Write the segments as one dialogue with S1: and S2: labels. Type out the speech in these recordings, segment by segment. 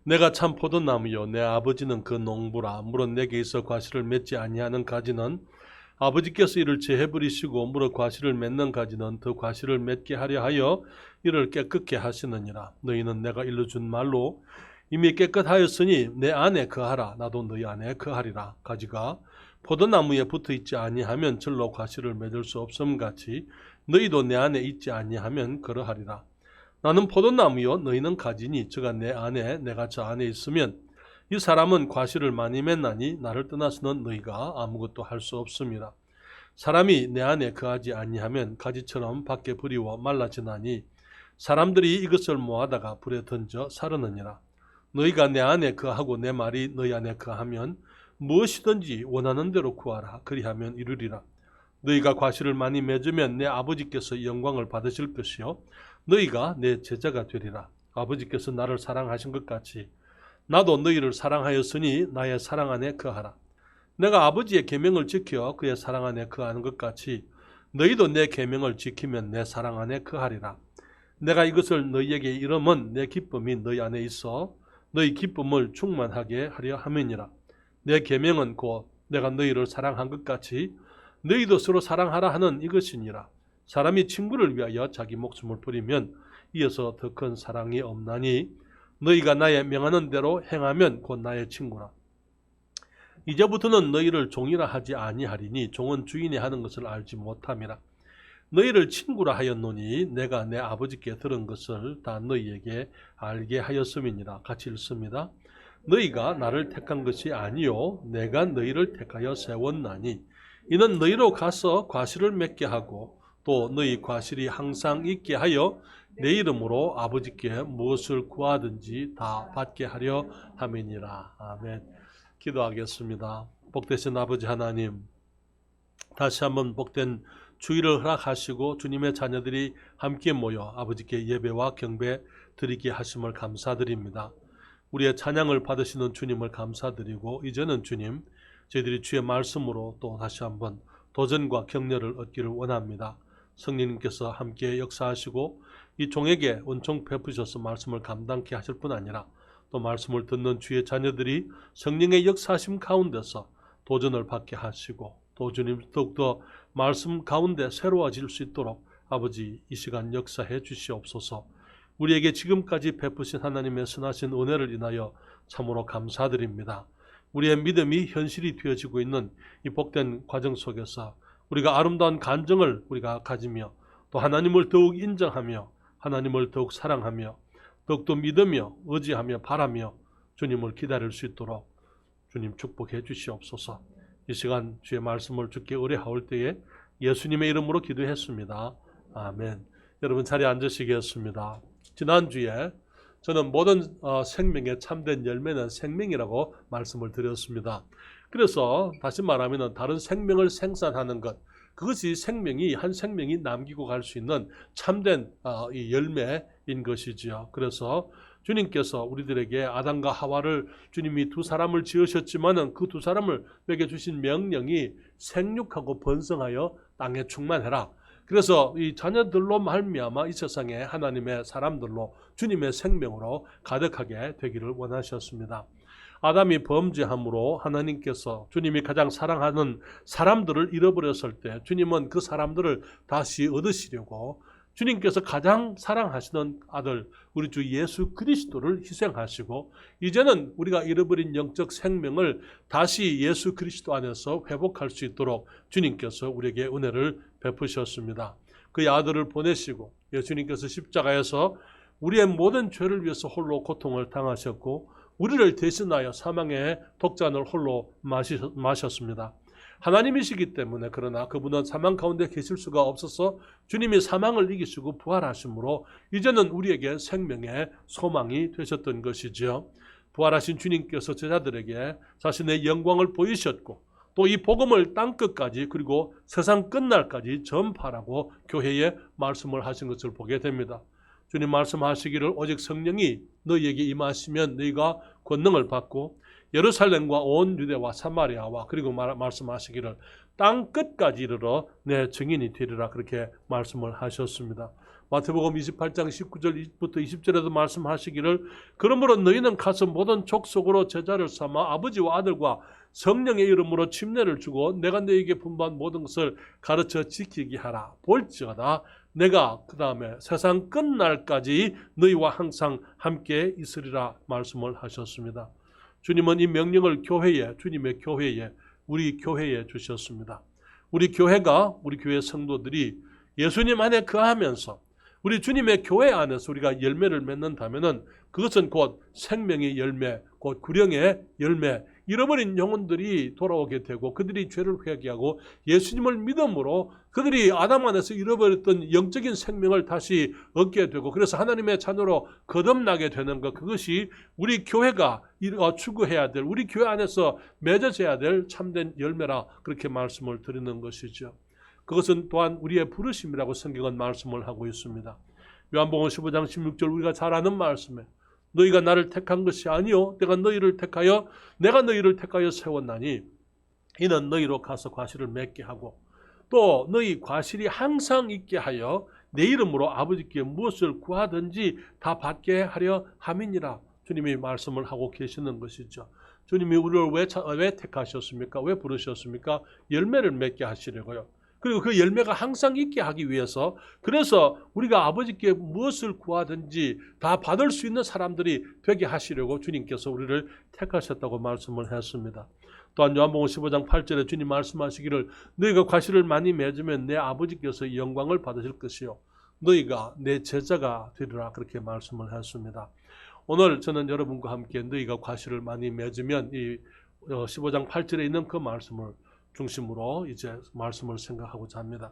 S1: 내가 참 포도나무요 내 아버지는 그 농부라. 물은 내게 있어 과실을 맺지 아니하는 가지는 아버지께서 이를 제해버리시고 물어 과실을 맺는 가지는 더 과실을 맺게 하려 하여 이를 깨끗게 하시느니라. 너희는 내가 일러준 말로 이미 깨끗하였으니 내 안에 거하라. 나도 너희 안에 거하리라. 가지가 포도나무에 붙어있지 아니하면 절로 과실을 맺을 수 없음 같이 너희도 내 안에 있지 아니하면 그러하리라. 나는 포도나무요 너희는 가지니 저가 내 안에 내가 저 안에 있으면 이 사람은 과실을 많이 맺나니 나를 떠나서는 너희가 아무것도 할 수 없음이라. 사람이 내 안에 거하지 아니하면 가지처럼 밖에 버리워 말라지나니 사람들이 이것을 모아다가 불에 던져 사르느니라. 너희가 내 안에 거하고 내 말이 너희 안에 거하면 무엇이든지 원하는 대로 구하라. 그리하면 이루리라. 너희가 과실을 많이 맺으면 내 아버지께서 영광을 받으실 것이요 너희가 내 제자가 되리라. 아버지께서 나를 사랑하신 것 같이 나도 너희를 사랑하였으니 나의 사랑 안에 거하라. 내가 아버지의 계명을 지켜 그의 사랑 안에 거하는 것 같이 너희도 내 계명을 지키면 내 사랑 안에 거하리라. 내가 이것을 너희에게 이름은 내 기쁨이 너희 안에 있어 너희 기쁨을 충만하게 하려 함이니라. 내 계명은 곧 내가 너희를 사랑한 것 같이 너희도 서로 사랑하라 하는 이것이니라. 사람이 친구를 위하여 자기 목숨을 버리면 이어서 더 큰 사랑이 없나니 너희가 나의 명하는 대로 행하면 곧 나의 친구라. 이제부터는 너희를 종이라 하지 아니하리니 종은 주인이 하는 것을 알지 못함이라. 너희를 친구라 하였노니 내가 내 아버지께 들은 것을 다 너희에게 알게 하였음이니라. 같이 읽습니다. 너희가 나를 택한 것이 아니요 내가 너희를 택하여 세웠나니 이는 너희로 가서 과실을 맺게 하고 또 너희 과실이 항상 있게 하여 내 이름으로 아버지께 무엇을 구하든지 다 받게 하려 함이니라. 아멘. 기도하겠습니다. 복되신 아버지 하나님, 다시 한번 복된 주일을 허락하시고 주님의 자녀들이 함께 모여 아버지께 예배와 경배 드리게 하심을 감사드립니다. 우리의 찬양을 받으시는 주님을 감사드리고 이제는 주님, 저희들이 주의 말씀으로 또 다시 한번 도전과 격려를 얻기를 원합니다. 성령님께서 함께 역사하시고 이 종에게 은총 베푸셔서 말씀을 감당케 하실 뿐 아니라 또 말씀을 듣는 주의 자녀들이 성령의 역사하심 가운데서 도전을 받게 하시고 또 주님 더욱더 말씀 가운데 새로워질 수 있도록 아버지 이 시간 역사해 주시옵소서. 우리에게 지금까지 베푸신 하나님의 선하신 은혜를 인하여 참으로 감사드립니다. 우리의 믿음이 현실이 되어지고 있는 이 복된 과정 속에서 우리가 아름다운 간증을 우리가 가지며 또 하나님을 더욱 인정하며 하나님을 더욱 사랑하며 더욱더 믿으며 의지하며 바라며 주님을 기다릴 수 있도록 주님 축복해 주시옵소서. 이 시간 주의 말씀을 주께 의뢰하올 때에 예수님의 이름으로 기도했습니다. 아멘. 여러분 자리에 앉으시겠습니다. 지난주에 저는 모든 생명의 참된 열매는 생명이라고 말씀을 드렸습니다. 그래서 다시 말하면 다른 생명을 생산하는 것, 그것이 한 생명이 남기고 갈 수 있는 참된 이 열매인 것이지요. 그래서 주님께서 우리들에게 아담과 하와를 주님이 두 사람을 지으셨지만은 그 두 사람을 먹여주신 명령이 생육하고 번성하여 땅에 충만해라. 그래서 이 자녀들로 말미암아 이 세상에 하나님의 사람들로 주님의 생명으로 가득하게 되기를 원하셨습니다. 아담이 범죄함으로 하나님께서 주님이 가장 사랑하는 사람들을 잃어버렸을 때 주님은 그 사람들을 다시 얻으시려고 주님께서 가장 사랑하시는 아들 우리 주 예수 그리스도를 희생하시고 이제는 우리가 잃어버린 영적 생명을 다시 예수 그리스도 안에서 회복할 수 있도록 주님께서 우리에게 은혜를 베푸셨습니다. 그의 아들을 보내시고 예수님께서 십자가에서 우리의 모든 죄를 위해서 홀로 고통을 당하셨고 우리를 대신하여 사망의 독잔을 홀로 마셨습니다. 하나님이시기 때문에 그러나 그분은 사망 가운데 계실 수가 없어서 주님이 사망을 이기시고 부활하심으로 이제는 우리에게 생명의 소망이 되셨던 것이지요. 부활하신 주님께서 제자들에게 자신의 영광을 보이셨고 또 이 복음을 땅끝까지 그리고 세상 끝날까지 전파하라고 교회에 말씀을 하신 것을 보게 됩니다. 주님 말씀하시기를 오직 성령이 너희에게 임하시면 너희가 권능을 받고 예루살렘과 온 유대와 사마리아와 그리고 말씀하시기를 땅 끝까지 이르러 내 증인이 되리라 그렇게 말씀을 하셨습니다. 마태복음 28장 19절부터 20절에도 말씀하시기를 그러므로 너희는 가서 모든 족속으로 제자를 삼아 아버지와 아들과 성령의 이름으로 침례를 주고 내가 너희에게 분부한 모든 것을 가르쳐 지키게 하라. 볼지어다 내가 그 다음에 세상 끝날까지 너희와 항상 함께 있으리라 말씀을 하셨습니다. 주님은 이 명령을 교회에, 주님의 교회에, 우리 교회에 주셨습니다. 우리 교회가, 우리 교회 성도들이 예수님 안에 거하면서 우리 주님의 교회 안에서 우리가 열매를 맺는다면은 그것은 곧 생명의 열매, 곧 구령의 열매, 잃어버린 영혼들이 돌아오게 되고 그들이 죄를 회개하고 예수님을 믿음으로 그들이 아담 안에서 잃어버렸던 영적인 생명을 다시 얻게 되고 그래서 하나님의 자녀로 거듭나게 되는 것, 그것이 우리 교회가 추구해야 될, 우리 교회 안에서 맺어져야 될 참된 열매라 그렇게 말씀을 드리는 것이죠. 그것은 또한 우리의 부르심이라고 성경은 말씀을 하고 있습니다. 요한복음 15장 16절 우리가 잘 아는 말씀에 너희가 나를 택한 것이 아니요 내가 너희를 택하여 세웠나니 이는 너희로 가서 과실을 맺게 하고 또 너희 과실이 항상 있게 하여 내 이름으로 아버지께 무엇을 구하든지 다 받게 하려 함이니라. 주님이 말씀을 하고 계시는 것이죠. 주님이 우리를 왜 택하셨습니까? 왜 부르셨습니까? 열매를 맺게 하시려고요. 그리고 그 열매가 항상 있게 하기 위해서, 그래서 우리가 아버지께 무엇을 구하든지 다 받을 수 있는 사람들이 되게 하시려고 주님께서 우리를 택하셨다고 말씀을 했습니다. 또한 요한복음 15장 8절에 주님 말씀하시기를 너희가 과실을 많이 맺으면 내 아버지께서 영광을 받으실 것이요 너희가 내 제자가 되리라 그렇게 말씀을 했습니다. 오늘 저는 여러분과 함께 너희가 과실을 많이 맺으면 이 15장 8절에 있는 그 말씀을 중심으로 이제 말씀을 생각하고자 합니다.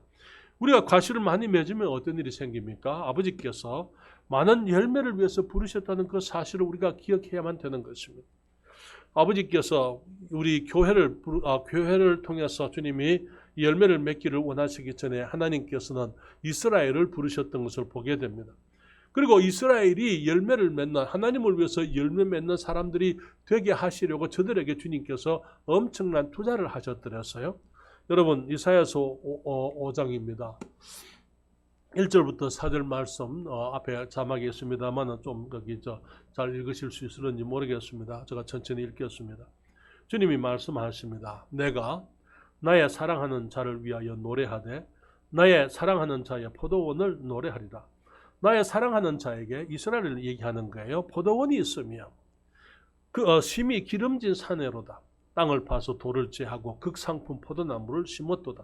S1: 우리가 과실을 많이 맺으면 어떤 일이 생깁니까? 아버지께서 많은 열매를 위해서 부르셨다는 그 사실을 우리가 기억해야만 되는 것입니다. 아버지께서 우리 교회를 통해서 주님이 열매를 맺기를 원하시기 전에 하나님께서는 이스라엘을 부르셨던 것을 보게 됩니다. 그리고 이스라엘이 열매를 맺는, 하나님을 위해서 열매 맺는 사람들이 되게 하시려고 저들에게 주님께서 엄청난 투자를 하셨더랬어요. 여러분 이사야서 5장입니다. 1절부터 4절 말씀 앞에 자막이 있습니다만 좀 거기 잘 읽으실 수 있을지 모르겠습니다. 제가 천천히 읽겠습니다. 주님이 말씀하십니다. 내가 나의 사랑하는 자를 위하여 노래하되 나의 사랑하는 자의 포도원을 노래하리라. 나의 사랑하는 자에게 이스라엘을 얘기하는 거예요. 포도원이 있으며 그 심히 기름진 산에로다. 땅을 파서 돌을 제하고 극상품 포도나무를 심었도다.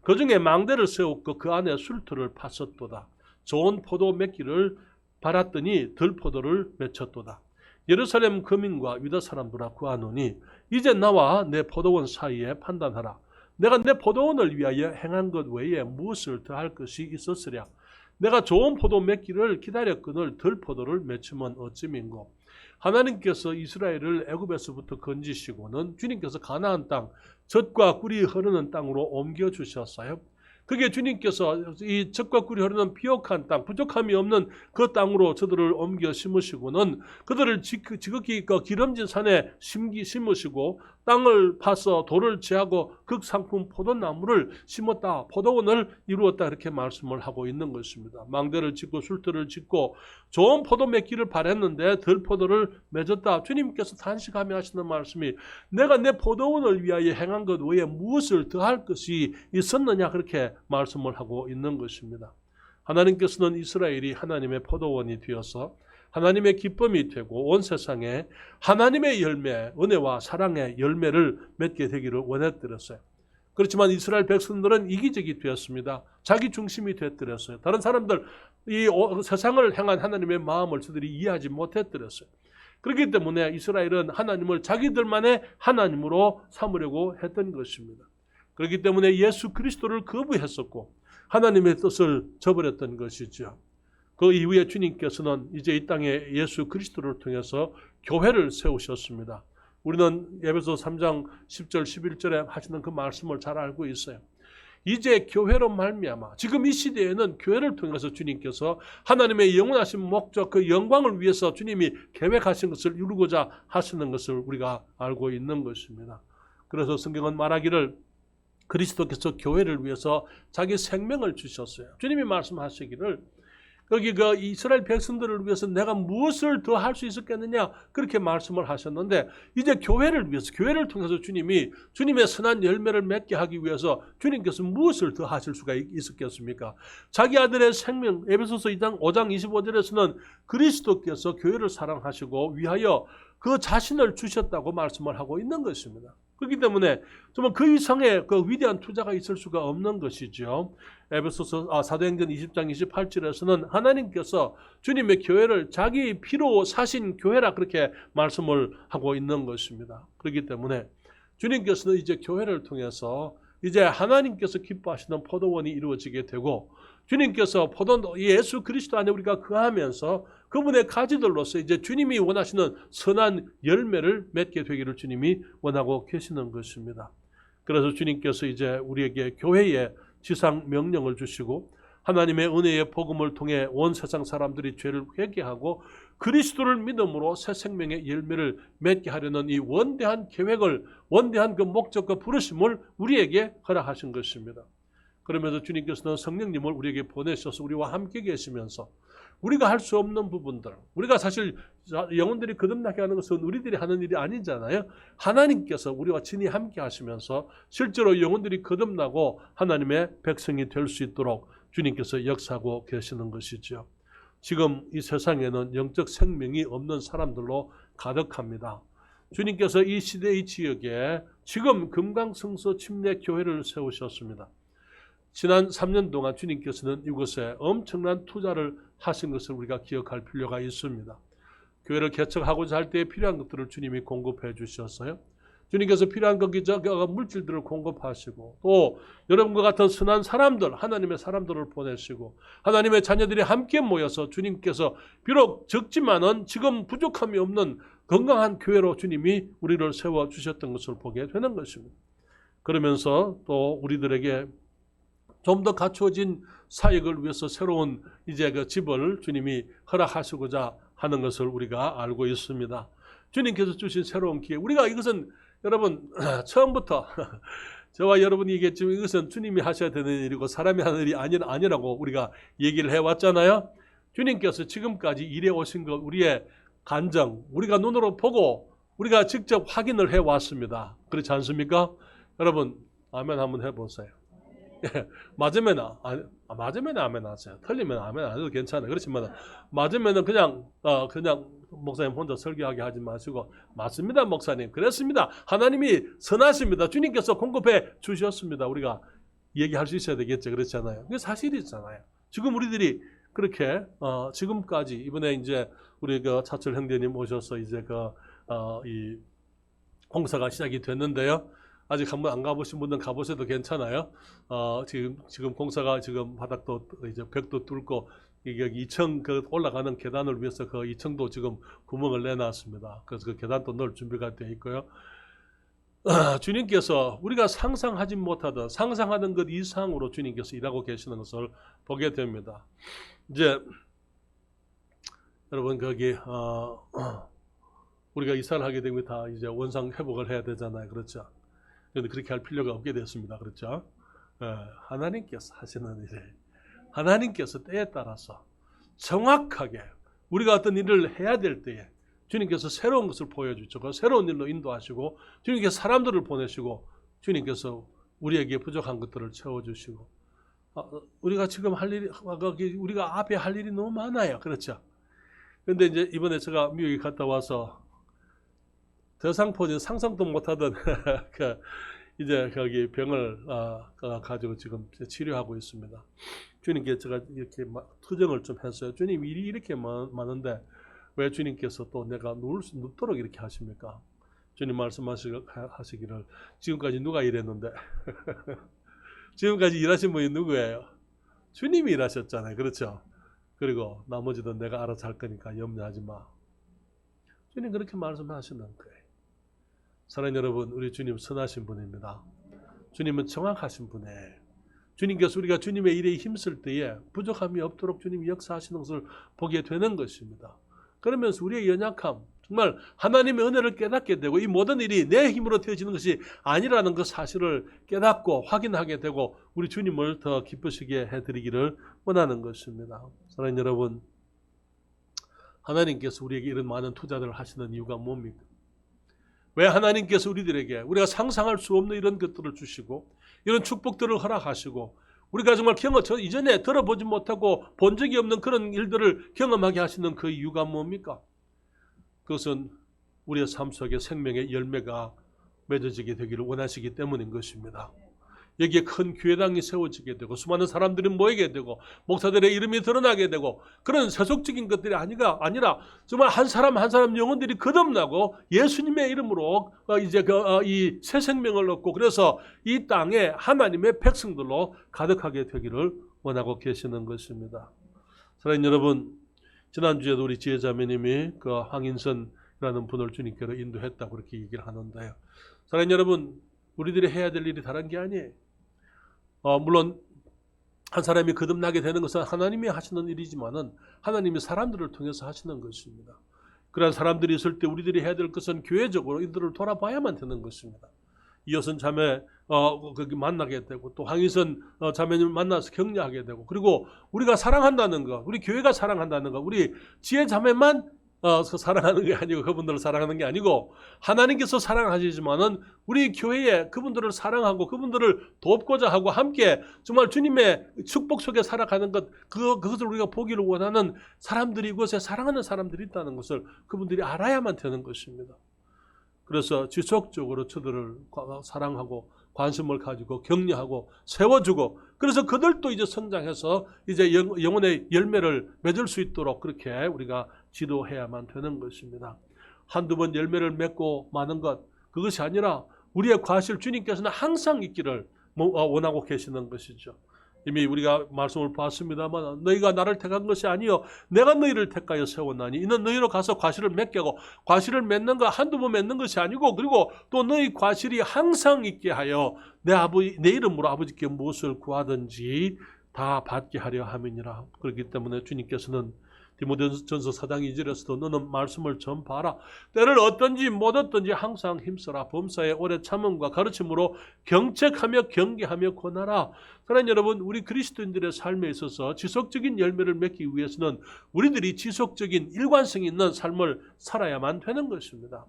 S1: 그 중에 망대를 세웠고 그 안에 술틀을 팠었도다. 좋은 포도 맺기를 바랐더니 들포도를 맺혔도다. 예루살렘 거민과 유다 사람들아 구하노니 이제 나와 내 포도원 사이에 판단하라. 내가 내 포도원을 위하여 행한 것 외에 무엇을 더할 것이 있었으랴. 내가 좋은 포도 맺기를 기다렸거늘 들포도를 맺으면 어찌민고. 하나님께서 이스라엘을 애굽에서부터 건지시고는 주님께서 가나안 땅, 젖과 꿀이 흐르는 땅으로 옮겨주셨어요. 그게 주님께서 이 젖과 꿀이 흐르는 비옥한 땅, 부족함이 없는 그 땅으로 저들을 옮겨 심으시고는 그들을 지극히 기름진 산에 심으시고 땅을 파서 돌을 제하고 극상품 포도나무를 심었다. 포도원을 이루었다. 이렇게 말씀을 하고 있는 것입니다. 망대를 짓고 술틀을 짓고 좋은 포도 맺기를 바랬는데 들포도를 맺었다. 주님께서 단식하며 하시는 말씀이 내가 내 포도원을 위하여 행한 것 외에 무엇을 더할 것이 있었느냐 그렇게 말씀을 하고 있는 것입니다. 하나님께서는 이스라엘이 하나님의 포도원이 되어서 하나님의 기쁨이 되고 온 세상에 하나님의 열매, 은혜와 사랑의 열매를 맺게 되기를 원했더랬어요. 그렇지만 이스라엘 백성들은 이기적이 되었습니다. 자기 중심이 되었더랬어요. 다른 사람들, 이 세상을 향한 하나님의 마음을 저들이 이해하지 못했더랬어요. 그렇기 때문에 이스라엘은 하나님을 자기들만의 하나님으로 삼으려고 했던 것입니다. 그렇기 때문에 예수 그리스도를 거부했었고 하나님의 뜻을 저버렸던 것이죠. 그 이후에 주님께서는 이제 이 땅에 예수 그리스도를 통해서 교회를 세우셨습니다. 우리는 에베소 3장 10절 11절에 하시는 그 말씀을 잘 알고 있어요. 이제 교회로 말미암아 지금 이 시대에는 교회를 통해서 주님께서 하나님의 영원하신 목적 그 영광을 위해서 주님이 계획하신 것을 이루고자 하시는 것을 우리가 알고 있는 것입니다. 그래서 성경은 말하기를 그리스도께서 교회를 위해서 자기 생명을 주셨어요. 주님이 말씀하시기를 여기 그 이스라엘 백성들을 위해서 내가 무엇을 더 할 수 있었겠느냐 그렇게 말씀을 하셨는데 이제 교회를 위해서 교회를 통해서 주님이 주님의 선한 열매를 맺게 하기 위해서 주님께서 무엇을 더 하실 수가 있었겠습니까? 자기 아들의 생명 에베소서 2장 5장 25절에서는 그리스도께서 교회를 사랑하시고 위하여 그 자신을 주셨다고 말씀을 하고 있는 것입니다. 그렇기 때문에 정말 그 이상의 그 위대한 투자가 있을 수가 없는 것이죠. 에베소서 사도행전 20장 28절에서는 하나님께서 주님의 교회를 자기 피로 사신 교회라 그렇게 말씀을 하고 있는 것입니다. 그렇기 때문에 주님께서는 이제 교회를 통해서 이제 하나님께서 기뻐하시는 포도원이 이루어지게 되고 주님께서 예수 그리스도 안에 우리가 거하면서 그분의 가지들로서 이제 주님이 원하시는 선한 열매를 맺게 되기를 주님이 원하고 계시는 것입니다. 그래서 주님께서 이제 우리에게 교회에 지상 명령을 주시고 하나님의 은혜의 복음을 통해 온 세상 사람들이 죄를 회개하고 그리스도를 믿음으로 새 생명의 열매를 맺게 하려는 이 원대한 계획을 원대한 그 목적과 부르심을 우리에게 허락하신 것입니다. 그러면서 주님께서는 성령님을 우리에게 보내셔서 우리와 함께 계시면서 우리가 할 수 없는 부분들, 우리가 사실 영혼들이 거듭나게 하는 것은 우리들이 하는 일이 아니잖아요. 하나님께서 우리와 친히 함께 하시면서 실제로 영혼들이 거듭나고 하나님의 백성이 될 수 있도록 주님께서 역사하고 계시는 것이죠. 지금 이 세상에는 영적 생명이 없는 사람들로 가득합니다. 주님께서 이 시대 이 지역에 지금 금강성서 침례 교회를 세우셨습니다. 지난 3년 동안 주님께서는 이곳에 엄청난 투자를 하신 것을 우리가 기억할 필요가 있습니다. 교회를 개척하고자 할 때 필요한 것들을 주님이 공급해 주셨어요. 주님께서 필요한 물질들을 공급하시고 또 여러분과 같은 선한 사람들, 하나님의 사람들을 보내시고 하나님의 자녀들이 함께 모여서 주님께서 비록 적지만은 지금 부족함이 없는 건강한 교회로 주님이 우리를 세워주셨던 것을 보게 되는 것입니다. 그러면서 또 우리들에게 좀 더 갖추어진 사역을 위해서 새로운 이제 그 집을 주님이 허락하시고자 하는 것을 우리가 알고 있습니다. 주님께서 주신 새로운 기회. 우리가 이것은 여러분 처음부터 저와 여러분이 얘기했지만 이것은 주님이 하셔야 되는 일이고 사람이 하는 일이 아니라고 우리가 얘기를 해왔잖아요. 주님께서 지금까지 일해 오신 것 우리의 간정 우리가 눈으로 보고 우리가 직접 확인을 해왔습니다. 그렇지 않습니까? 여러분 아멘 한번 해보세요. 맞으면 아멘 하세요. 틀리면 아멘 안 해도 괜찮아요. 그렇지만 맞으면 그냥 목사님 혼자 설교하게 하지 마시고 맞습니다 목사님 그랬습니다. 하나님이 선하십니다. 주님께서 공급해 주셨습니다. 우리가 얘기할 수 있어야 되겠죠. 그렇잖아요. 그게 사실이잖아요. 지금 우리들이 그렇게 지금까지 이번에 이제 우리 그 차철 형제님 오셔서 이제 이 공사가 시작이 됐는데요. 아직 한번 안 가보신 분들은 가보셔도 괜찮아요. 지금 공사가 지금 바닥도 이제 벽도 뚫고 여기 2층 그 올라가는 계단을 위해서 그 2층도 지금 구멍을 내놨습니다. 그래서 그 계단도 넣을 준비가 되어 있고요. 주님께서 우리가 상상하지 못하던 상상하는 것 이상으로 주님께서 일하고 계시는 것을 보게 됩니다. 이제 여러분 거기 우리가 이사를 하게 되면 다 이제 원상 회복을 해야 되잖아요. 그렇죠? 그런데 그렇게 할 필요가 없게 됐습니다. 그렇죠? 하나님께서 하시는 일에 하나님께서 때에 따라서 정확하게 우리가 어떤 일을 해야 될 때에 주님께서 새로운 것을 보여주죠. 그 새로운 일로 인도하시고 주님께서 사람들을 보내시고 주님께서 우리에게 부족한 것들을 채워주시고 우리가 지금 할 일이 우리가 앞에 할 일이 너무 많아요. 그렇죠? 그런데 이제 이번에 제가 미국에 갔다 와서 대상포진 상상도 못하던 이제 거기 병을 가지고 지금 치료하고 있습니다. 주님께 제가 이렇게 투정을 좀 했어요. 주님 일이 이렇게 많은데 왜 주님께서 또 내가 눕도록 이렇게 하십니까? 주님 말씀하시기를 지금까지 누가 일했는데 지금까지 일하신 분이 누구예요? 주님이 일하셨잖아요. 그렇죠? 그리고 나머지도 내가 알아서 할 거니까 염려하지 마. 주님 그렇게 말씀하시는 거예요. 사랑하는 여러분, 우리 주님 선하신 분입니다. 주님은 정확하신 분이에요. 주님께서 우리가 주님의 일에 힘쓸 때에 부족함이 없도록 주님이 역사하시는 것을 보게 되는 것입니다. 그러면서 우리의 연약함, 정말 하나님의 은혜를 깨닫게 되고 이 모든 일이 내 힘으로 되어지는 것이 아니라는 그 사실을 깨닫고 확인하게 되고 우리 주님을 더 기쁘시게 해드리기를 원하는 것입니다. 사랑하는 여러분, 하나님께서 우리에게 이런 많은 투자들을 하시는 이유가 뭡니까? 왜 하나님께서 우리들에게 우리가 상상할 수 없는 이런 것들을 주시고 이런 축복들을 허락하시고 우리가 정말 이전에 들어보지 못하고 본 적이 없는 그런 일들을 경험하게 하시는 그 이유가 뭡니까? 그것은 우리의 삶 속에 생명의 열매가 맺어지게 되기를 원하시기 때문인 것입니다. 여기에 큰 교회당이 세워지게 되고 수많은 사람들이 모이게 되고 목사들의 이름이 드러나게 되고 그런 세속적인 것들이 아니라 정말 한 사람 한 사람 영혼들이 거듭나고 예수님의 이름으로 이제 이 새 생명을 얻고 그래서 이 땅에 하나님의 백성들로 가득하게 되기를 원하고 계시는 것입니다. 사랑하는 여러분, 지난주에도 우리 지혜자매님이 그 황인선이라는 분을 주님께로 인도했다고 그렇게 얘기를 하는데요. 사랑하는 여러분, 우리들이 해야 될 일이 다른 게 아니에요. 물론 한 사람이 거듭나게 되는 것은 하나님이 하시는 일이지만은 하나님이 사람들을 통해서 하시는 것입니다. 그런 사람들이 있을 때 우리들이 해야 될 것은 교회적으로 이들을 돌아봐야만 되는 것입니다. 이효선 자매 거기 만나게 되고 또 황희선 자매님을 만나서 격려하게 되고 그리고 우리가 사랑한다는 것, 우리 교회가 사랑한다는 것, 우리 지혜 자매만 사랑하는 게 아니고 그분들을 사랑하는 게 아니고 하나님께서 사랑하시지만은 우리 교회에 그분들을 사랑하고 그분들을 돕고자 하고 함께 정말 주님의 축복 속에 살아가는 것 그것을 우리가 보기를 원하는 사람들이 이곳에 사랑하는 사람들이 있다는 것을 그분들이 알아야만 되는 것입니다. 그래서 지속적으로 저들을 사랑하고 관심을 가지고 격려하고 세워주고 그래서 그들도 이제 성장해서 이제 영혼의 열매를 맺을 수 있도록 그렇게 우리가 지도해야만 되는 것입니다. 한두 번 열매를 맺고 마는 것 그것이 아니라 우리의 과실 주님께서는 항상 있기를 원하고 계시는 것이죠. 이미 우리가 말씀을 봤습니다만 너희가 나를 택한 것이 아니요 내가 너희를 택하여 세웠나니 이는 너희로 가서 과실을 맺게 하고 과실을 맺는 거 한두 번 맺는 것이 아니고 그리고 또 너희 과실이 항상 있게 하여 내 이름으로 아버지께 무엇을 구하든지 다 받게 하려 함이니라. 그렇기 때문에 주님께서는 디모데전서 4장 2절에서도 너는 말씀을 전파하라. 때를 얻든지 못 얻든지 항상 힘써라. 범사에 오래 참음과 가르침으로 경책하며 경계하며 권하라. 사랑하는 여러분, 우리 그리스도인들의 삶에 있어서 지속적인 열매를 맺기 위해서는 우리들이 지속적인 일관성 있는 삶을 살아야만 되는 것입니다.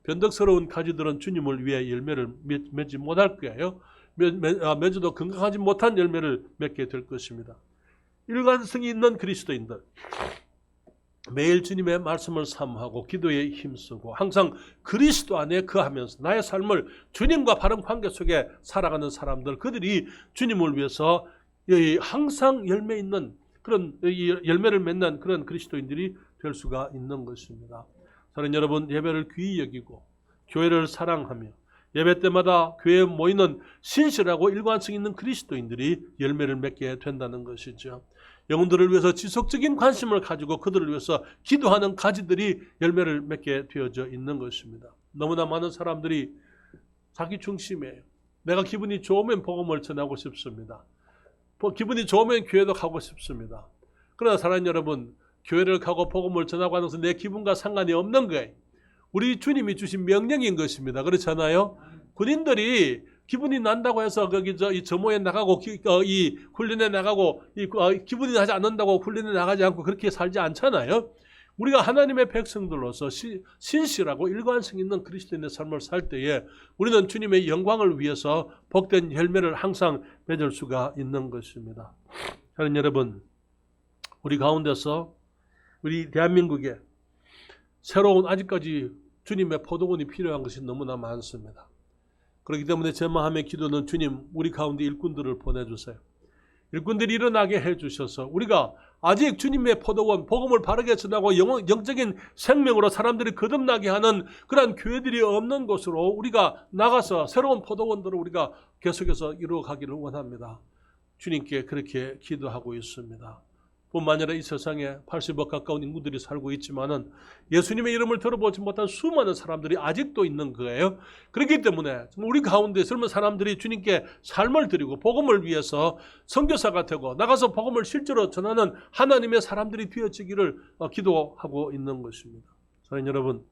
S1: 변덕스러운 가지들은 주님을 위해 열매를 맺지 못할 거예요. 맺어도 건강하지 못한 열매를 맺게 될 것입니다. 일관성이 있는 그리스도인들 매일 주님의 말씀을 사모하고 기도에 힘쓰고 항상 그리스도 안에 거하면서 나의 삶을 주님과 바른 관계 속에 살아가는 사람들 그들이 주님을 위해서 항상 열매 있는 그런 열매를 맺는 그런 그리스도인들이 될 수가 있는 것입니다. 사랑하는 여러분, 예배를 귀히 여기고 교회를 사랑하며 예배 때마다 교회에 모이는 신실하고 일관성 있는 그리스도인들이 열매를 맺게 된다는 것이죠. 영혼들을 위해서 지속적인 관심을 가지고 그들을 위해서 기도하는 가지들이 열매를 맺게 되어져 있는 것입니다. 너무나 많은 사람들이 자기 중심이에요. 내가 기분이 좋으면 복음을 전하고 싶습니다. 기분이 좋으면 교회도 가고 싶습니다. 그러나 사랑하는 여러분, 교회를 가고 복음을 전하고 하는 것은 내 기분과 상관이 없는 거예요. 우리 주님이 주신 명령인 것입니다. 그렇잖아요? 군인들이 기분이 난다고 해서 거기 이 점호에 나가고 이 훈련에 나가고 기분이 나지 않는다고 훈련에 나가지 않고 그렇게 살지 않잖아요. 우리가 하나님의 백성들로서 신실하고 일관성 있는 그리스도인의 삶을 살 때에 우리는 주님의 영광을 위해서 복된 열매를 항상 맺을 수가 있는 것입니다. 하나님 여러분, 우리 가운데서 우리 대한민국에 새로운 아직까지 주님의 포도원이 필요한 것이 너무나 많습니다. 그렇기 때문에 제 마음의 기도는 주님 우리 가운데 일꾼들을 보내주세요. 일꾼들이 일어나게 해주셔서 우리가 아직 주님의 포도원 복음을 바르게 전하고 영적인 생명으로 사람들이 거듭나게 하는 그러한 교회들이 없는 곳으로 우리가 나가서 새로운 포도원들을 우리가 계속해서 이루어가기를 원합니다. 주님께 그렇게 기도하고 있습니다. 뿐만 아니라 이 세상에 80억 가까운 인구들이 살고 있지만은 예수님의 이름을 들어보지 못한 수많은 사람들이 아직도 있는 거예요. 그렇기 때문에 우리 가운데 젊은 사람들이 주님께 삶을 드리고 복음을 위해서 선교사가 되고 나가서 복음을 실제로 전하는 하나님의 사람들이 되어지기를 기도하고 있는 것입니다. 사랑하는 여러분,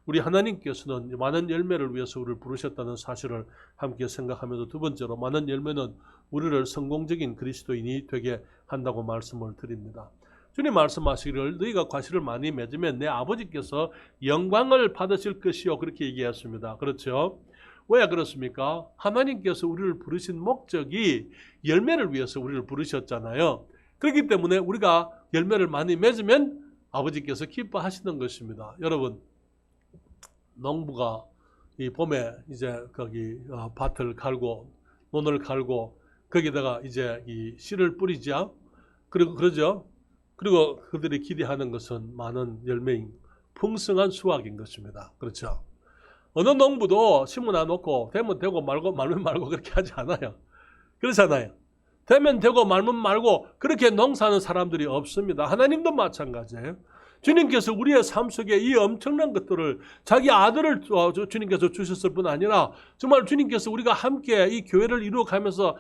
S1: 우리 하나님께서는 많은 열매를 위해서 우리를 부르셨다는 사실을 함께 생각하면서, 두 번째로 많은 열매는 우리를 성공적인 그리스도인이 되게 한다고 말씀을 드립니다. 주님 말씀하시기를 너희가 과실을 많이 맺으면 내 아버지께서 영광을 받으실 것이요, 그렇게 얘기했습니다. 그렇죠? 왜 그렇습니까? 하나님께서 우리를 부르신 목적이 열매를 위해서 우리를 부르셨잖아요. 그렇기 때문에 우리가 열매를 많이 맺으면 아버지께서 기뻐하시는 것입니다. 여러분, 농부가 이 봄에 이제 거기 밭을 갈고 논을 갈고 거기다가 이제 이 씨를 뿌리죠. 그리고 그러죠. 그리고 그들이 기대하는 것은 많은 열매인 풍성한 수확인 것입니다. 그렇죠. 어느 농부도 심어놔 놓고 되면 되고 말면 말고 그렇게 하지 않아요. 그렇잖아요. 되면 되고 말면 말고 그렇게 농사하는 사람들이 없습니다. 하나님도 마찬가지예요. 주님께서 우리의 삶 속에 이 엄청난 것들을 자기 아들을 주님께서 주셨을 뿐 아니라 정말 주님께서 우리가 함께 이 교회를 이루어가면서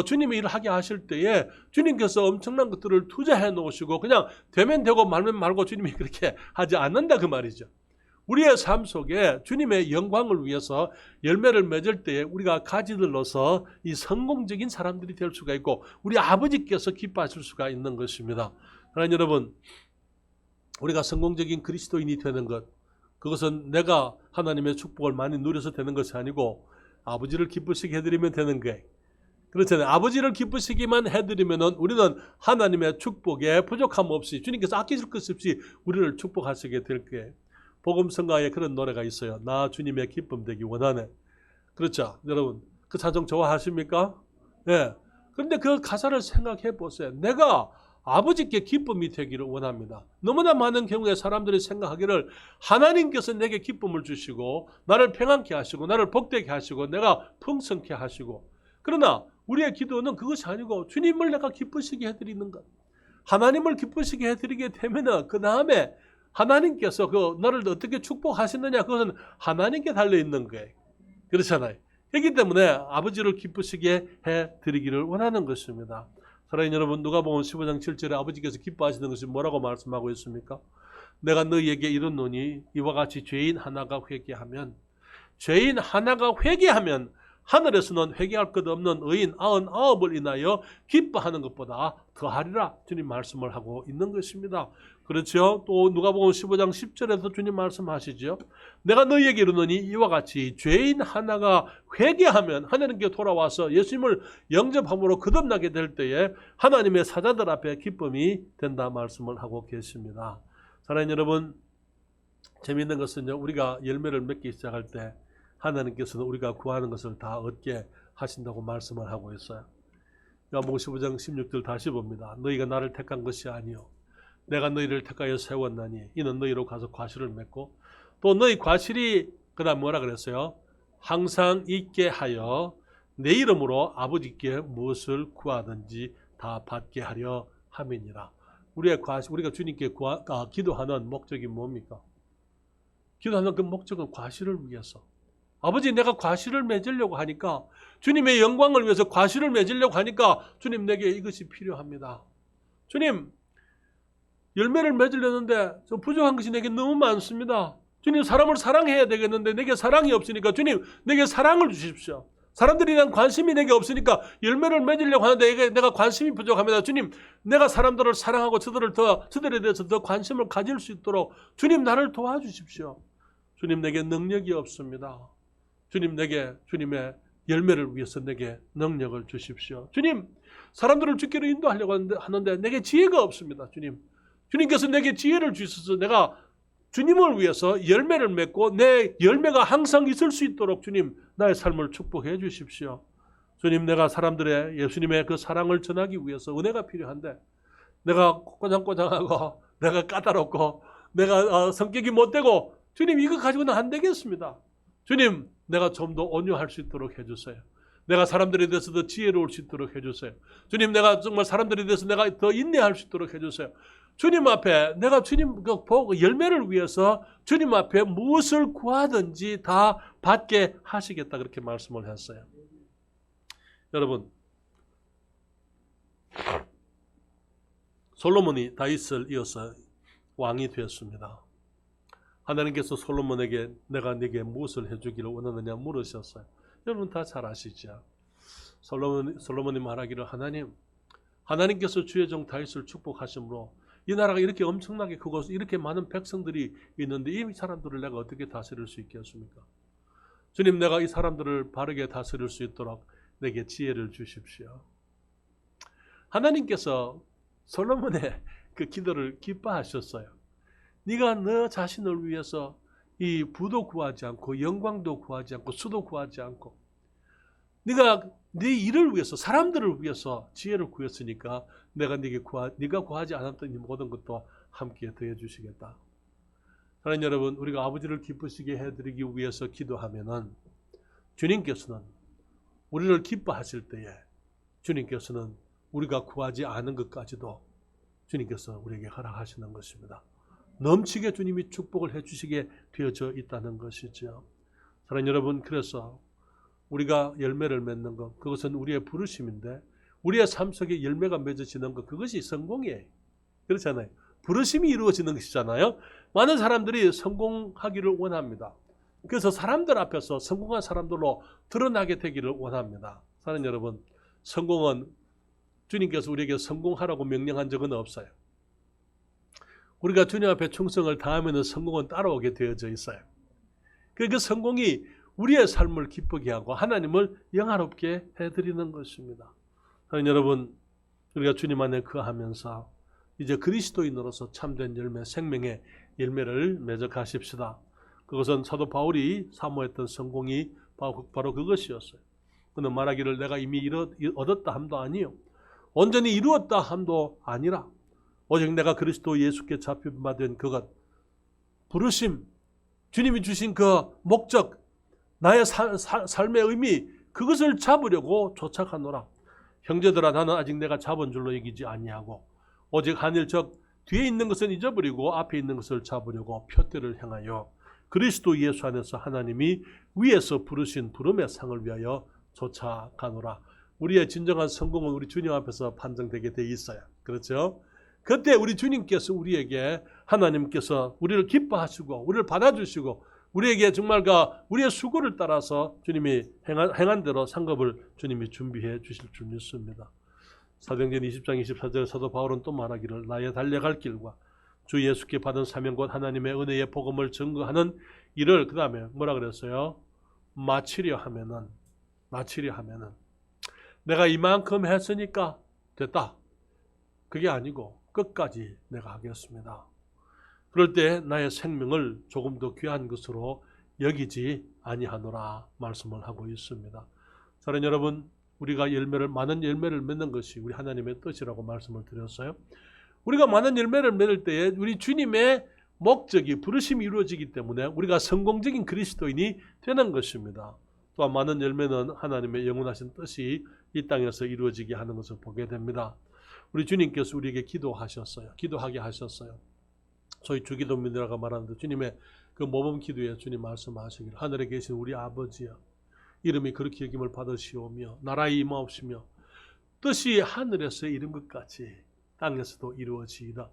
S1: 주님의 일을 하게 하실 때에 주님께서 엄청난 것들을 투자해 놓으시고 그냥 되면 되고 말면 말고 주님이 그렇게 하지 않는다 그 말이죠. 우리의 삶 속에 주님의 영광을 위해서 열매를 맺을 때에 우리가 가지들로서 이 성공적인 사람들이 될 수가 있고 우리 아버지께서 기뻐하실 수가 있는 것입니다. 하나님 여러분, 우리가 성공적인 그리스도인이 되는 것, 그것은 내가 하나님의 축복을 많이 누려서 되는 것이 아니고 아버지를 기쁘시게 해드리면 되는 거예요. 그렇잖아요. 아버지를 기쁘시기만 해드리면 우리는 하나님의 축복에 부족함 없이 주님께서 아끼실 것 없이 우리를 축복하시게 될 거예요. 복음성가에 그런 노래가 있어요. 나 주님의 기쁨 되기 원하네. 그렇죠. 여러분, 그 찬송 좋아하십니까? 네. 그런데 그 가사를 생각해 보세요. 내가 아버지께 기쁨이 되기를 원합니다. 너무나 많은 경우에 사람들이 생각하기를 하나님께서 내게 기쁨을 주시고 나를 평안케 하시고 나를 복되게 하시고 내가 풍성케 하시고, 그러나 우리의 기도는 그것이 아니고 주님을 내가 기쁘시게 해드리는 것. 하나님을 기쁘시게 해드리게 되면 그 다음에 하나님께서 너를 어떻게 축복하시느냐, 그것은 하나님께 달려있는 거예요. 그렇잖아요. 그렇기 때문에 아버지를 기쁘시게 해드리기를 원하는 것입니다. 사랑하는 여러분, 누가복음 15장 7절에 아버지께서 기뻐하시는 것이 뭐라고 말씀하고 있습니까? 내가 너희에게 이르노니 이와 같이 죄인 하나가 회개하면 하늘에서는 회개할 것 없는 의인 99을 인하여 기뻐하는 것보다 더하리라, 주님 말씀을 하고 있는 것입니다. 그렇죠? 또 누가복음 15장 10절에도 주님 말씀하시죠. 내가 너희에게 이르노니 이와 같이 죄인 하나가 회개하면 하나님께 돌아와서 예수님을 영접함으로 거듭나게 될 때에 하나님의 사자들 앞에 기쁨이 된다 말씀을 하고 계십니다. 사랑하는 여러분, 재미있는 것은요, 우리가 열매를 맺기 시작할 때 하나님께서는 우리가 구하는 것을 다 얻게 하신다고 말씀을 하고 있어요. 요한복음 15장 16절 다시 봅니다. 너희가 나를 택한 것이 아니요 내가 너희를 택하여 세웠나니 이는 너희로 가서 과실을 맺고 또 너희 과실이 그다음 뭐라 그랬어요? 항상 있게 하여 내 이름으로 아버지께 무엇을 구하든지 다 받게 하려 함이니라. 우리가 주님께 기도하는 목적이 뭡니까? 기도하는 그 목적은 과실을 위해서. 아버지, 내가 과실을 맺으려고 하니까, 주님의 영광을 위해서 과실을 맺으려고 하니까 주님 내게 이것이 필요합니다. 주님, 열매를 맺으려는데 좀 부족한 것이 내게 너무 많습니다. 주님, 사람을 사랑해야 되겠는데 내게 사랑이 없으니까 주님 내게 사랑을 주십시오. 사람들에 대한 관심이 내게 없으니까 열매를 맺으려고 하는데 내가 관심이 부족합니다. 주님, 내가 사람들을 사랑하고 저들에 대해서 더 관심을 가질 수 있도록 주님 나를 도와주십시오. 주님, 내게 능력이 없습니다. 주님, 주님의 열매를 위해서 내게 능력을 주십시오. 주님, 사람들을 주께로 인도하려고 하는데 내게 지혜가 없습니다. 주님께서 내게 지혜를 주셔서 내가 주님을 위해서 열매를 맺고 내 열매가 항상 있을 수 있도록 주님 나의 삶을 축복해 주십시오. 주님, 내가 사람들의 예수님의 그 사랑을 전하기 위해서 은혜가 필요한데 내가 꼬장꼬장하고 내가 까다롭고 내가 성격이 못되고 주님, 이거 가지고는 안 되겠습니다. 주님, 내가 좀 더 온유할 수 있도록 해주세요. 내가 사람들에 대해서 더 지혜로울 수 있도록 해주세요. 주님, 내가 정말 사람들에 대해서 내가 더 인내할 수 있도록 해주세요. 주님 앞에 내가 주님 보고 열매를 위해서 주님 앞에 무엇을 구하든지 다 받게 하시겠다, 그렇게 말씀을 했어요. 여러분, 솔로몬이 다윗을 이어서 왕이 되었습니다. 하나님께서 솔로몬에게 내가 네게 무엇을 해주기를 원하느냐 물으셨어요. 여러분 다 잘 아시죠? 솔로몬이 말하기를 하나님께서 주의 종 다윗을 축복하심으로 이 나라가 이렇게 엄청나게 크고 이렇게 많은 백성들이 있는데 이 사람들을 내가 어떻게 다스릴 수 있겠습니까? 주님, 내가 이 사람들을 바르게 다스릴 수 있도록 내게 지혜를 주십시오. 하나님께서 솔로몬의 그 기도를 기뻐하셨어요. 네가 너 자신을 위해서 이 부도 구하지 않고 영광도 구하지 않고 수도 구하지 않고 네가 네 일을 위해서 사람들을 위해서 지혜를 구했으니까 내가 네가 구하지 않았던 이 모든 것도 함께 더해 주시겠다. 사랑하는 여러분, 우리가 아버지를 기쁘시게 해드리기 위해서 기도하면은 주님께서는 우리를 기뻐하실 때에 주님께서는 우리가 구하지 않은 것까지도 주님께서 우리에게 허락하시는 것입니다. 넘치게 주님이 축복을 해주시게 되어져 있다는 것이죠. 사랑하는 여러분, 그래서 우리가 열매를 맺는 것, 그것은 우리의 부르심인데 우리의 삶 속에 열매가 맺어지는 것, 그것이 성공이에요. 그렇잖아요. 부르심이 이루어지는 것이잖아요. 많은 사람들이 성공하기를 원합니다. 그래서 사람들 앞에서 성공한 사람들로 드러나게 되기를 원합니다. 사랑하는 여러분, 성공은 주님께서 우리에게 성공하라고 명령한 적은 없어요. 우리가 주님 앞에 충성을 다하면 성공은 따라오게 되어져 있어요. 그 성공이 우리의 삶을 기쁘게 하고 하나님을 영화롭게 해드리는 것입니다. 사랑하는 여러분, 우리가 주님 안에 거하면서 이제 그리스도인으로서 참된 열매, 생명의 열매를 맺어 가십시다. 그것은 사도 바울이 사모했던 성공이 바로 그것이었어요. 그는 말하기를 내가 이미 얻었다 함도 아니요 온전히 이루었다 함도 아니라 오직 내가 그리스도 예수께 잡혀받은 그것, 부르심, 주님이 주신 그 목적, 나의 삶의 의미, 그것을 잡으려고 쫓아가노라. 형제들아, 나는 아직 내가 잡은 줄로 여기지 아니하고 오직 하늘 적 뒤에 있는 것은 잊어버리고 앞에 있는 것을 잡으려고 표대를 향하여 그리스도 예수 안에서 하나님이 위에서 부르신 부름의 상을 위하여 쫓아가노라. 우리의 진정한 성공은 우리 주님 앞에서 판정되게 돼 있어요. 그렇죠? 그때 우리 주님께서 우리에게, 하나님께서 우리를 기뻐하시고 우리를 받아주시고 우리에게 정말 우리의 수고를 따라서 주님이 행한 대로 상급을 주님이 준비해 주실 줄 믿습니다. 사도행전 20장 24절 사도 바울은 또 말하기를 나의 달려갈 길과 주 예수께 받은 사명 곧 하나님의 은혜의 복음을 증거하는 일을, 그 다음에 뭐라 그랬어요? 마치려 하면은 내가 이만큼 했으니까 됐다, 그게 아니고 끝까지 내가 하겠습니다. 그럴 때 나의 생명을 조금 더 귀한 것으로 여기지 아니하노라 말씀을 하고 있습니다. 사랑하는 여러분, 우리가 많은 열매를 맺는 것이 우리 하나님의 뜻이라고 말씀을 드렸어요. 우리가 많은 열매를 맺을 때에 우리 주님의 목적이, 부르심이 이루어지기 때문에 우리가 성공적인 그리스도인이 되는 것입니다. 또한 많은 열매는 하나님의 영원하신 뜻이 이 땅에서 이루어지게 하는 것을 보게 됩니다. 우리 주님께서 우리에게 기도하게 하셨어요. 소위 주기도문이라고 말하는데 주님의 그 모범 기도에 주님 말씀하시기를 하늘에 계신 우리 아버지여 이름이 그렇게 여김을 받으시오며 나라의 임하옵시며 뜻이 하늘에서 이룬 것 같이 땅에서도 이루어지이다.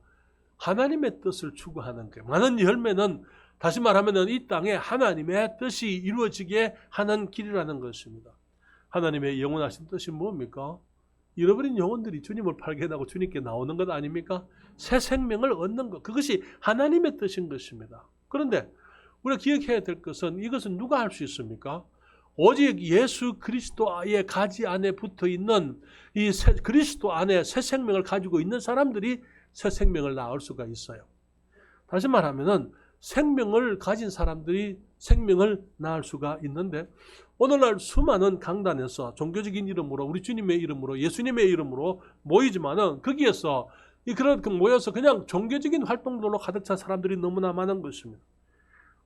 S1: 하나님의 뜻을 추구하는 거예요. 많은 열매는 다시 말하면 이 땅에 하나님의 뜻이 이루어지게 하는 길이라는 것입니다. 하나님의 영원하신 뜻이 뭡니까? 잃어버린 영혼들이 주님을 발견하고 주님께 나오는 것 아닙니까? 새 생명을 얻는 것, 그것이 하나님의 뜻인 것입니다. 그런데 우리가 기억해야 될 것은 이것은 누가 할 수 있습니까? 오직 예수 그리스도의 가지 안에 붙어 있는 이 그리스도 안에 새 생명을 가지고 있는 사람들이 새 생명을 낳을 수가 있어요. 다시 말하면은 생명을 가진 사람들이 생명을 낳을 수가 있는데 오늘날 수많은 강단에서 종교적인 이름으로 우리 주님의 이름으로 예수님의 이름으로 모이지만은 거기에서 모여서 그냥 종교적인 활동들로 가득 찬 사람들이 너무나 많은 것입니다.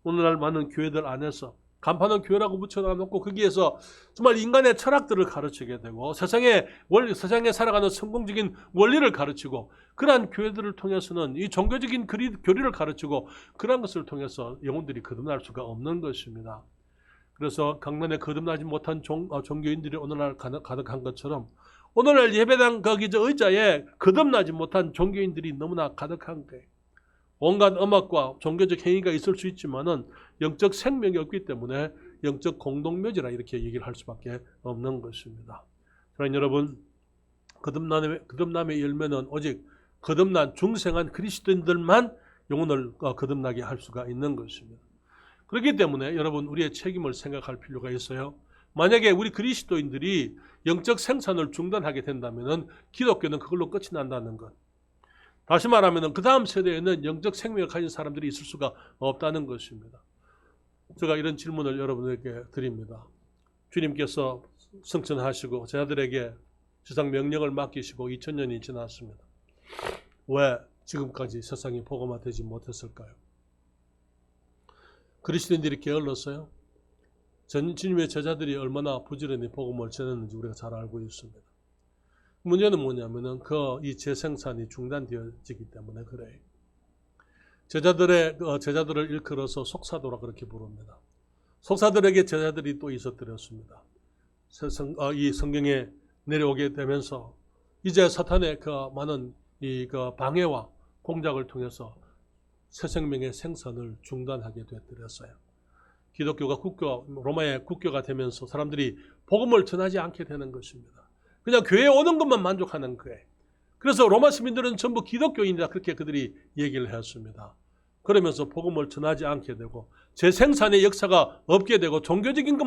S1: 오늘날 많은 교회들 안에서 간판은 교회라고 붙여놓고 거기에서 정말 인간의 철학들을 가르치게 되고 세상에 살아가는 성공적인 원리를 가르치고 그러한 교회들을 통해서는 이 종교적인 교리를 가르치고 그러한 것을 통해서 영혼들이 거듭날 수가 없는 것입니다. 그래서 강단에 거듭나지 못한 종교인들이 오늘날 가득한 것처럼 오늘날 예배당 의자에 거듭나지 못한 종교인들이 너무나 가득한 거예요. 온갖 음악과 종교적 행위가 있을 수 있지만은 영적 생명이 없기 때문에 영적 공동묘지라 이렇게 얘기를 할 수밖에 없는 것입니다. 그러나 여러분, 거듭남의 열매는 오직 거듭난 중생한 그리스도인들만 영혼을 거듭나게 할 수가 있는 것입니다. 그렇기 때문에 여러분, 우리의 책임을 생각할 필요가 있어요. 만약에 우리 그리스도인들이 영적 생산을 중단하게 된다면 기독교는 그걸로 끝이 난다는 것. 다시 말하면 그 다음 세대에는 영적 생명을 가진 사람들이 있을 수가 없다는 것입니다. 제가 이런 질문을 여러분에게 드립니다. 주님께서 승천하시고 제자들에게 지상 명령을 맡기시고 2000년이 지났습니다. 왜 지금까지 세상이 복음화되지 못했을까요? 그리스도인들이 게을렀어요? 주님의 제자들이 얼마나 부지런히 복음을 전했는지 우리가 잘 알고 있습니다. 문제는 뭐냐면은 이 재생산이 중단되어지기 때문에 그래요. 제자들을 일컬어서 속사도라 그렇게 부릅니다. 속사들에게 제자들이 또 있었더랬습니다. 이 성경에 내려오게 되면서 이제 사탄의 그 많은 그 방해와 공작을 통해서 새 생명의 생산을 중단하게 되었더랬어요. 기독교가 로마의 국교가 되면서 사람들이 복음을 전하지 않게 되는 것입니다. 그냥 교회에 오는 것만 만족하는 거예요. 그래서 로마 시민들은 전부 기독교인이다 그렇게 그들이 얘기를 했습니다. 그러면서 복음을 전하지 않게 되고 재생산의 역사가 없게 되고 종교적인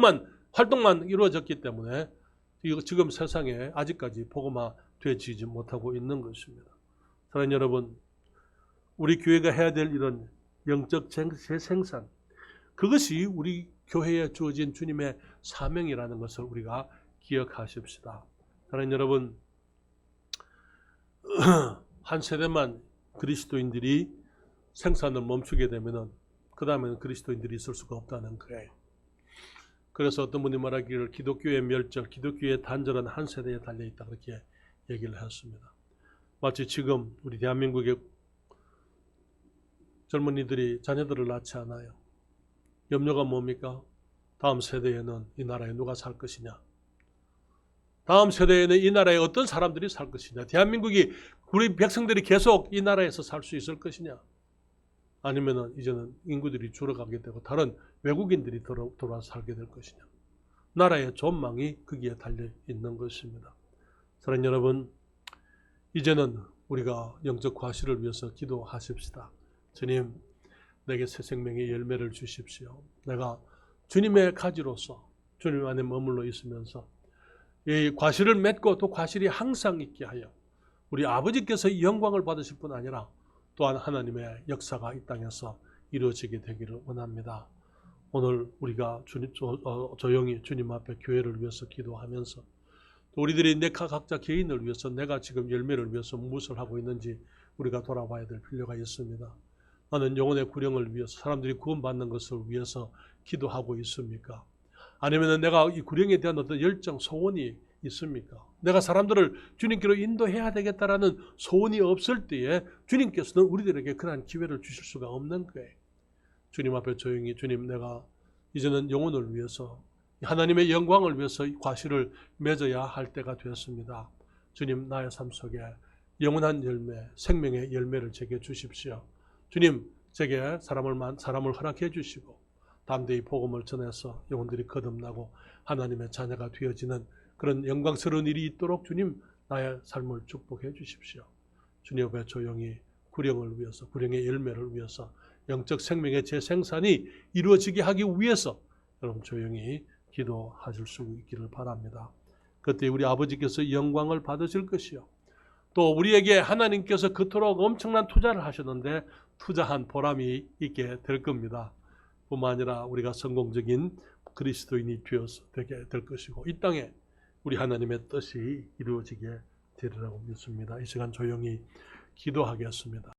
S1: 활동만 이루어졌기 때문에 지금 세상에 아직까지 복음화되지 못하고 있는 것입니다. 사랑하는 여러분, 우리 교회가 해야 될 이런 영적 재생산, 그것이 우리 교회에 주어진 주님의 사명이라는 것을 우리가 기억하십시다. 사랑하는 여러분, 한 세대만 그리스도인들이 생산을 멈추게 되면은 그 다음에는 그리스도인들이 있을 수가 없다는 거예요. 그래서 어떤 분이 말하기를 기독교의 멸절, 기독교의 단절은 한 세대에 달려있다 그렇게 얘기를 했습니다. 마치 지금 우리 대한민국의 젊은이들이 자녀들을 낳지 않아요. 염려가 뭡니까? 다음 세대에는 이 나라에 누가 살 것이냐? 다음 세대에는 이 나라에 어떤 사람들이 살 것이냐? 대한민국이 우리 백성들이 계속 이 나라에서 살 수 있을 것이냐? 아니면은 이제는 인구들이 줄어가게 되고 다른 외국인들이 돌아와 살게 될 것이냐? 나라의 전망이 거기에 달려 있는 것입니다. 사랑하는 여러분, 이제는 우리가 영적 과실을 위해서 기도하십시다. 주님, 내게 새 생명의 열매를 주십시오. 내가 주님의 가지로서 주님 안에 머물러 있으면서 이 과실을 맺고 또 과실이 항상 있게 하여 우리 아버지께서 영광을 받으실 뿐 아니라 또한 하나님의 역사가 이 땅에서 이루어지게 되기를 원합니다. 오늘 우리가 조용히 주님 앞에 교회를 위해서 기도하면서 또 우리들이 각자 개인을 위해서 내가 지금 열매를 위해서 무엇을 하고 있는지 우리가 돌아봐야 될 필요가 있습니다. 나는 영혼의 구령을 위해서 사람들이 구원받는 것을 위해서 기도하고 있습니까? 아니면 내가 이 구령에 대한 어떤 열정, 소원이 있습니까? 내가 사람들을 주님께로 인도해야 되겠다라는 소원이 없을 때에 주님께서는 우리들에게 그러한 기회를 주실 수가 없는 거예요. 주님 앞에 조용히 주님, 내가 이제는 영혼을 위해서 하나님의 영광을 위해서 과실을 맺어야 할 때가 되었습니다. 주님, 나의 삶 속에 영원한 열매, 생명의 열매를 제게 주십시오. 주님, 제게 사람을 허락해 주시고 담대히 복음을 전해서 영혼들이 거듭나고 하나님의 자녀가 되어지는 그런 영광스러운 일이 있도록 주님, 나의 삶을 축복해 주십시오. 주님 앞에 조용히 구령을 위해서, 구령의 열매를 위해서, 영적 생명의 재생산이 이루어지게 하기 위해서 여러분 조용히 기도하실 수 있기를 바랍니다. 그때 우리 아버지께서 영광을 받으실 것이요, 또 우리에게 하나님께서 그토록 엄청난 투자를 하셨는데 투자한 보람이 있게 될 겁니다. 뿐만 아니라 우리가 성공적인 그리스도인이 되게 될 것이고 이 땅에 우리 하나님의 뜻이 이루어지게 되리라고 믿습니다. 이 시간 조용히 기도하겠습니다.